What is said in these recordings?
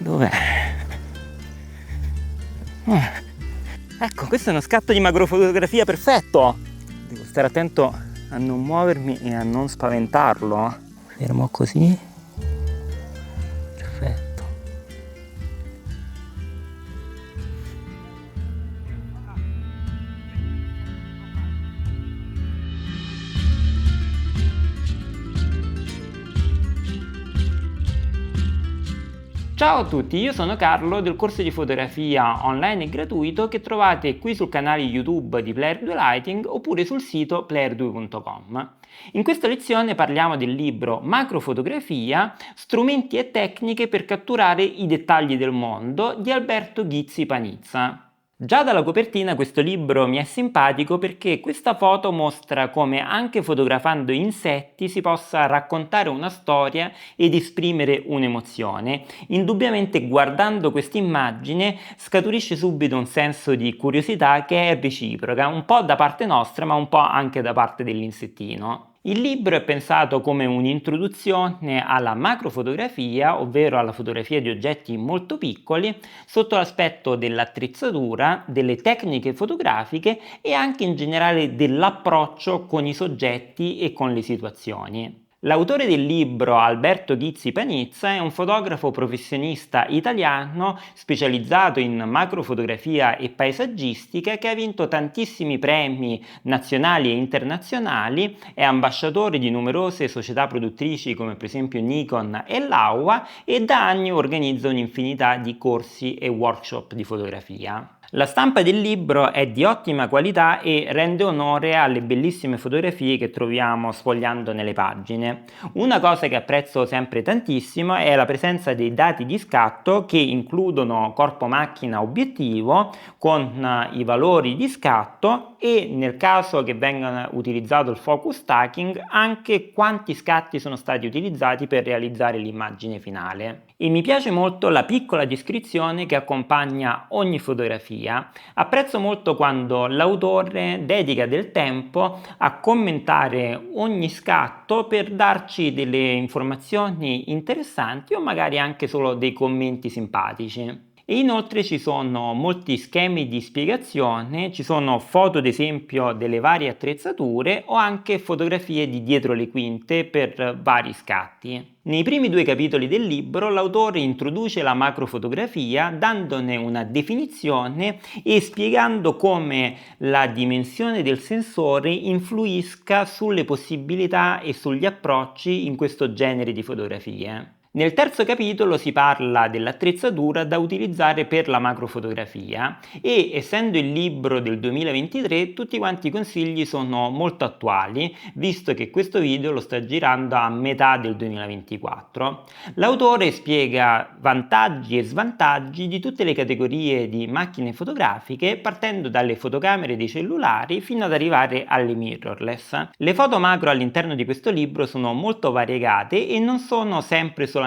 Dov'è? Ecco, questo è uno scatto di macrofotografia perfetto! Devo stare attento a non muovermi e a non spaventarlo. Fermo così. Perfetto. Ciao a tutti, io sono Carlo del corso di fotografia online e gratuito che trovate qui sul canale YouTube di Player 2 Lighting oppure sul sito player2.com. In questa lezione parliamo del libro Macrofotografia, strumenti e tecniche per catturare i dettagli del mondo di Alberto Ghizzi Panizza. Già dalla copertina questo libro mi è simpatico perché questa foto mostra come anche fotografando insetti si possa raccontare una storia ed esprimere un'emozione. Indubbiamente guardando questa immagine scaturisce subito un senso di curiosità che è reciproca, un po' da parte nostra ma un po' anche da parte dell'insettino. Il libro è pensato come un'introduzione alla macrofotografia, ovvero alla fotografia di oggetti molto piccoli, sotto l'aspetto dell'attrezzatura, delle tecniche fotografiche e anche in generale dell'approccio con i soggetti e con le situazioni. L'autore del libro, Alberto Ghizzi Panizza, è un fotografo professionista italiano specializzato in macrofotografia e paesaggistica che ha vinto tantissimi premi nazionali e internazionali, è ambasciatore di numerose società produttrici come per esempio Nikon e Laowa e da anni organizza un'infinità di corsi e workshop di fotografia. La stampa del libro è di ottima qualità e rende onore alle bellissime fotografie che troviamo sfogliando nelle pagine. Una cosa che apprezzo sempre tantissimo è la presenza dei dati di scatto che includono corpo macchina obiettivo con i valori di scatto e nel caso che venga utilizzato il focus stacking anche quanti scatti sono stati utilizzati per realizzare l'immagine finale. E mi piace molto la piccola descrizione che accompagna ogni fotografia. Apprezzo molto quando l'autore dedica del tempo a commentare ogni scatto per darci delle informazioni interessanti o magari anche solo dei commenti simpatici. E inoltre ci sono molti schemi di spiegazione, ci sono foto ad esempio delle varie attrezzature o anche fotografie di dietro le quinte per vari scatti. Nei primi due capitoli del libro l'autore introduce la macrofotografia dandone una definizione e spiegando come la dimensione del sensore influisca sulle possibilità e sugli approcci in questo genere di fotografie. Nel terzo capitolo si parla dell'attrezzatura da utilizzare per la macrofotografia e essendo il libro del 2023 tutti quanti i consigli sono molto attuali visto che questo video lo sto girando a metà del 2024. L'autore spiega vantaggi e svantaggi di tutte le categorie di macchine fotografiche partendo dalle fotocamere dei cellulari fino ad arrivare alle mirrorless. Le foto macro all'interno di questo libro sono molto variegate e non sono sempre solamente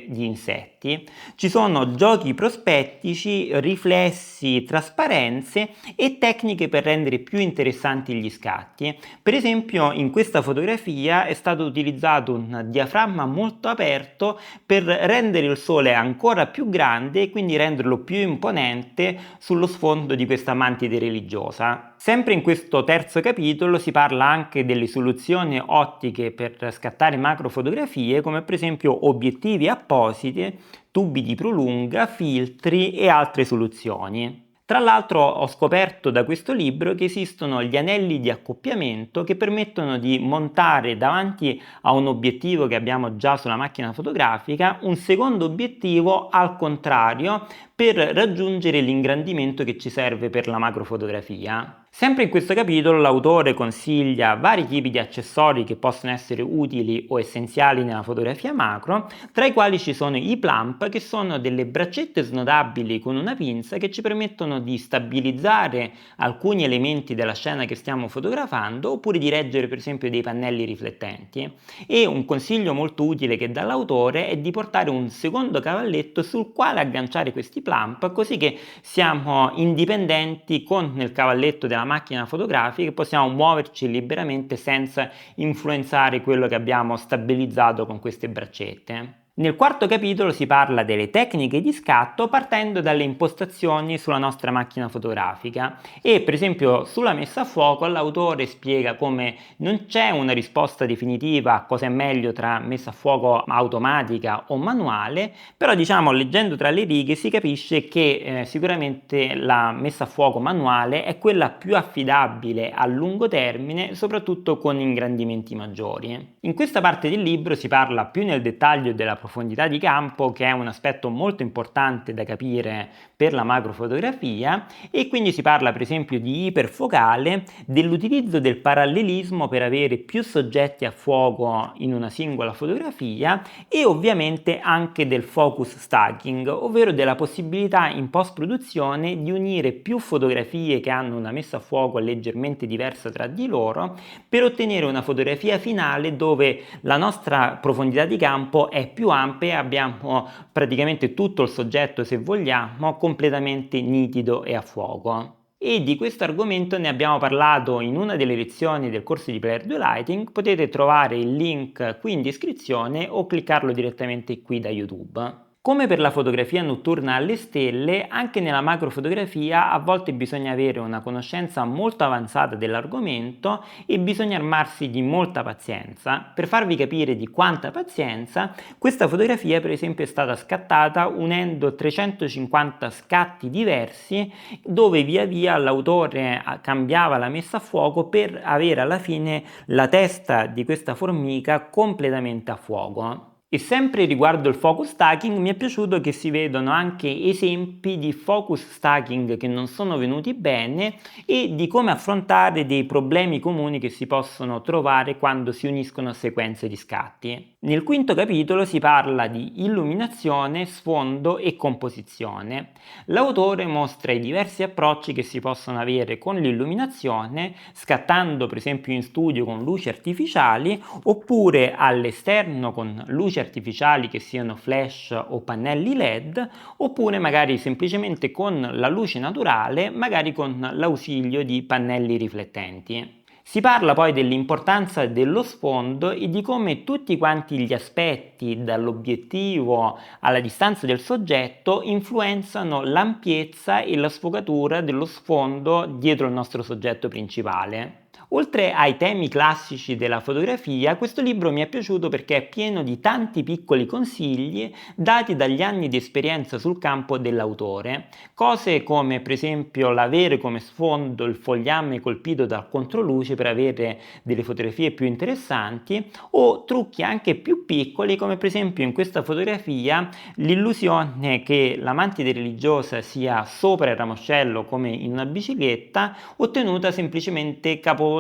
di insetti. Ci sono giochi prospettici, riflessi, trasparenze e tecniche per rendere più interessanti gli scatti. Per esempio in questa fotografia è stato utilizzato un diaframma molto aperto per rendere il sole ancora più grande e quindi renderlo più imponente sullo sfondo di questa mantide religiosa. Sempre in questo terzo capitolo si parla anche delle soluzioni ottiche per scattare macrofotografie come per esempio obiettivi appositi, tubi di prolunga, filtri e altre soluzioni. Tra l'altro ho scoperto da questo libro che esistono gli anelli di accoppiamento che permettono di montare davanti a un obiettivo che abbiamo già sulla macchina fotografica un secondo obiettivo al contrario per raggiungere l'ingrandimento che ci serve per la macrofotografia. Sempre in questo capitolo l'autore consiglia vari tipi di accessori che possono essere utili o essenziali nella fotografia macro, tra i quali ci sono i plump che sono delle braccette snodabili con una pinza che ci permettono di stabilizzare alcuni elementi della scena che stiamo fotografando oppure di reggere per esempio dei pannelli riflettenti. E un consiglio molto utile che dà l'autore è di portare un secondo cavalletto sul quale agganciare questi plump così che siamo indipendenti con il cavalletto della macchina fotografica e possiamo muoverci liberamente senza influenzare quello che abbiamo stabilizzato con queste braccette. Nel quarto capitolo si parla delle tecniche di scatto partendo dalle impostazioni sulla nostra macchina fotografica e per esempio sulla messa a fuoco l'autore spiega come non c'è una risposta definitiva a cosa è meglio tra messa a fuoco automatica o manuale, però diciamo leggendo tra le righe si capisce che sicuramente la messa a fuoco manuale è quella più affidabile a lungo termine, soprattutto con ingrandimenti maggiori. In questa parte del libro si parla più nel dettaglio della profondità di campo, che è un aspetto molto importante da capire per la macrofotografia, e quindi si parla per esempio di iperfocale, dell'utilizzo del parallelismo per avere più soggetti a fuoco in una singola fotografia e ovviamente anche del focus stacking, ovvero della possibilità in post-produzione di unire più fotografie che hanno una messa a fuoco leggermente diversa tra di loro per ottenere una fotografia finale dove la nostra profondità di campo è più ampia e abbiamo praticamente tutto il soggetto, se vogliamo, completamente nitido e a fuoco. E di questo argomento ne abbiamo parlato in una delle lezioni del corso di Player 2 Lighting, potete trovare il link qui in descrizione o cliccarlo direttamente qui da YouTube. Come per la fotografia notturna alle stelle, anche nella macrofotografia a volte bisogna avere una conoscenza molto avanzata dell'argomento e bisogna armarsi di molta pazienza. Per farvi capire di quanta pazienza, questa fotografia per esempio è stata scattata unendo 350 scatti diversi dove via via l'autore cambiava la messa a fuoco per avere alla fine la testa di questa formica completamente a fuoco. E sempre riguardo il focus stacking mi è piaciuto che si vedono anche esempi di focus stacking che non sono venuti bene e di come affrontare dei problemi comuni che si possono trovare quando si uniscono sequenze di scatti. Nel quinto capitolo si parla di illuminazione, sfondo e composizione. L'autore mostra i diversi approcci che si possono avere con l'illuminazione, scattando per esempio in studio con luci artificiali oppure all'esterno con luci artificiali che siano flash o pannelli LED, oppure magari semplicemente con la luce naturale, magari con l'ausilio di pannelli riflettenti. Si parla poi dell'importanza dello sfondo e di come tutti quanti gli aspetti, dall'obiettivo alla distanza del soggetto, influenzano l'ampiezza e la sfocatura dello sfondo dietro il nostro soggetto principale. Oltre ai temi classici della fotografia, questo libro mi è piaciuto perché è pieno di tanti piccoli consigli dati dagli anni di esperienza sul campo dell'autore, cose come per esempio l'avere come sfondo il fogliame colpito dal controluce per avere delle fotografie più interessanti, o trucchi anche più piccoli come per esempio in questa fotografia l'illusione che la mantide religiosa sia sopra il ramoscello come in una bicicletta, ottenuta semplicemente capovolgendo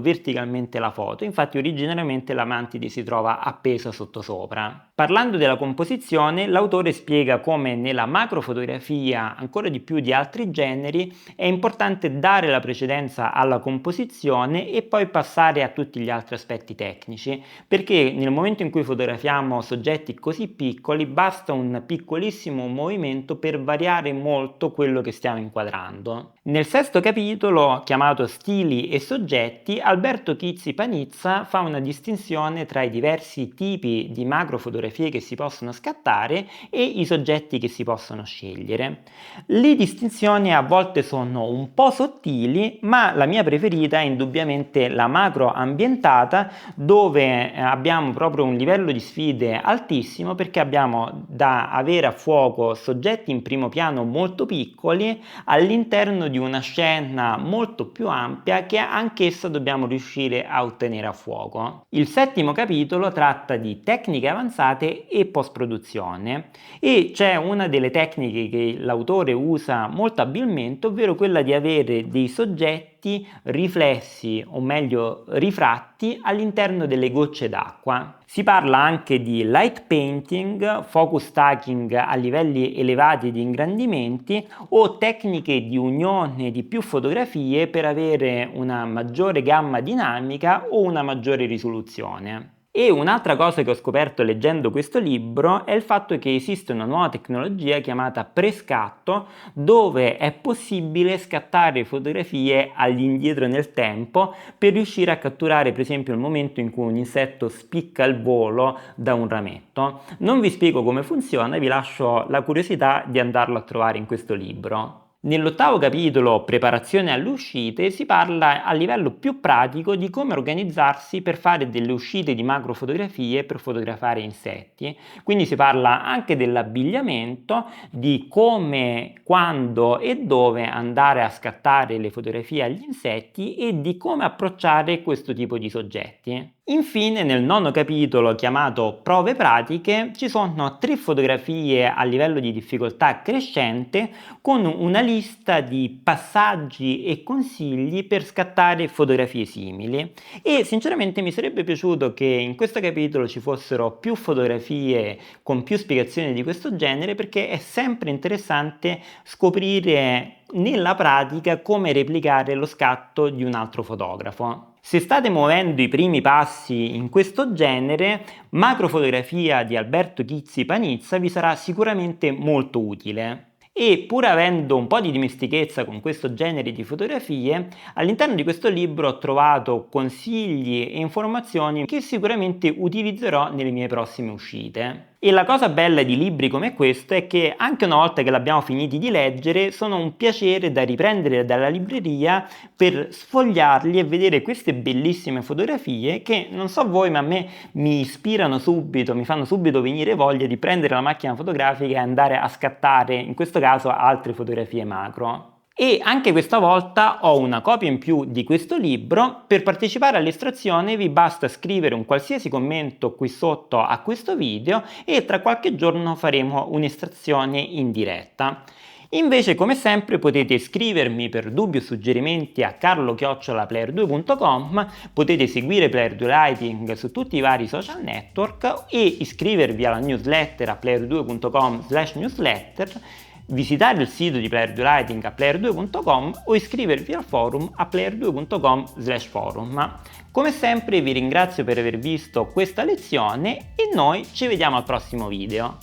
verticalmente la foto. Infatti originariamente la mantide si trova appesa sottosopra. Parlando della composizione, l'autore spiega come nella macrofotografia, ancora di più di altri generi, è importante dare la precedenza alla composizione e poi passare a tutti gli altri aspetti tecnici, perché nel momento in cui fotografiamo soggetti così piccoli basta un piccolissimo movimento per variare molto quello che stiamo inquadrando. Nel sesto capitolo, chiamato Stili e soggetti, Alberto Chizzi Panizza fa una distinzione tra i diversi tipi di macrofotografie che si possono scattare e i soggetti che si possono scegliere. Le distinzioni a volte sono un po' sottili, ma la mia preferita è indubbiamente la macro ambientata, dove abbiamo proprio un livello di sfide altissimo perché abbiamo da avere a fuoco soggetti in primo piano molto piccoli all'interno di una scena molto più ampia che anch'essa dobbiamo riuscire a ottenere a fuoco. Il settimo capitolo tratta di tecniche avanzate e post-produzione e c'è una delle tecniche che l'autore usa molto abilmente, ovvero quella di avere dei soggetti riflessi o meglio rifratti all'interno delle gocce d'acqua. Si parla anche di light painting, focus stacking a livelli elevati di ingrandimenti o tecniche di unione di più fotografie per avere una maggiore gamma dinamica o una maggiore risoluzione. E un'altra cosa che ho scoperto leggendo questo libro è il fatto che esiste una nuova tecnologia chiamata prescatto, dove è possibile scattare fotografie all'indietro nel tempo per riuscire a catturare per esempio il momento in cui un insetto spicca il volo da un rametto. Non vi spiego come funziona, vi lascio la curiosità di andarlo a trovare in questo libro. Nell'8º capitolo, Preparazione alle uscite, si parla a livello più pratico di come organizzarsi per fare delle uscite di macrofotografie per fotografare insetti. Quindi si parla anche dell'abbigliamento, di come, quando e dove andare a scattare le fotografie agli insetti e di come approcciare questo tipo di soggetti. Infine, nel 9º capitolo, chiamato Prove pratiche, ci sono 3 fotografie a livello di difficoltà crescente con una lista di passaggi e consigli per scattare fotografie simili. E sinceramente mi sarebbe piaciuto che in questo capitolo ci fossero più fotografie con più spiegazioni di questo genere, perché è sempre interessante scoprire nella pratica come replicare lo scatto di un altro fotografo. Se state muovendo i primi passi in questo genere, Macrofotografia di Alberto Chizzi Panizza vi sarà sicuramente molto utile. E pur avendo un po' di dimestichezza con questo genere di fotografie, all'interno di questo libro ho trovato consigli e informazioni che sicuramente utilizzerò nelle mie prossime uscite. E la cosa bella di libri come questo è che anche una volta che l'abbiamo finiti di leggere sono un piacere da riprendere dalla libreria per sfogliarli e vedere queste bellissime fotografie che, non so voi, ma a me mi ispirano subito, mi fanno subito venire voglia di prendere la macchina fotografica e andare a scattare, in questo caso, altre fotografie macro. E anche questa volta ho una copia in più di questo libro. Per partecipare all'estrazione vi basta scrivere un qualsiasi commento qui sotto a questo video e tra qualche giorno faremo un'estrazione in diretta. Invece, come sempre, potete scrivermi per dubbi o suggerimenti a carlo@player2.com, potete seguire Player 2 Lighting su tutti i vari social network e iscrivervi alla newsletter a player2.com/newsletter, visitare il sito di Player 2 Lighting a player2.com o iscrivervi al forum a player2.com/forum. Come sempre vi ringrazio per aver visto questa lezione e noi ci vediamo al prossimo video.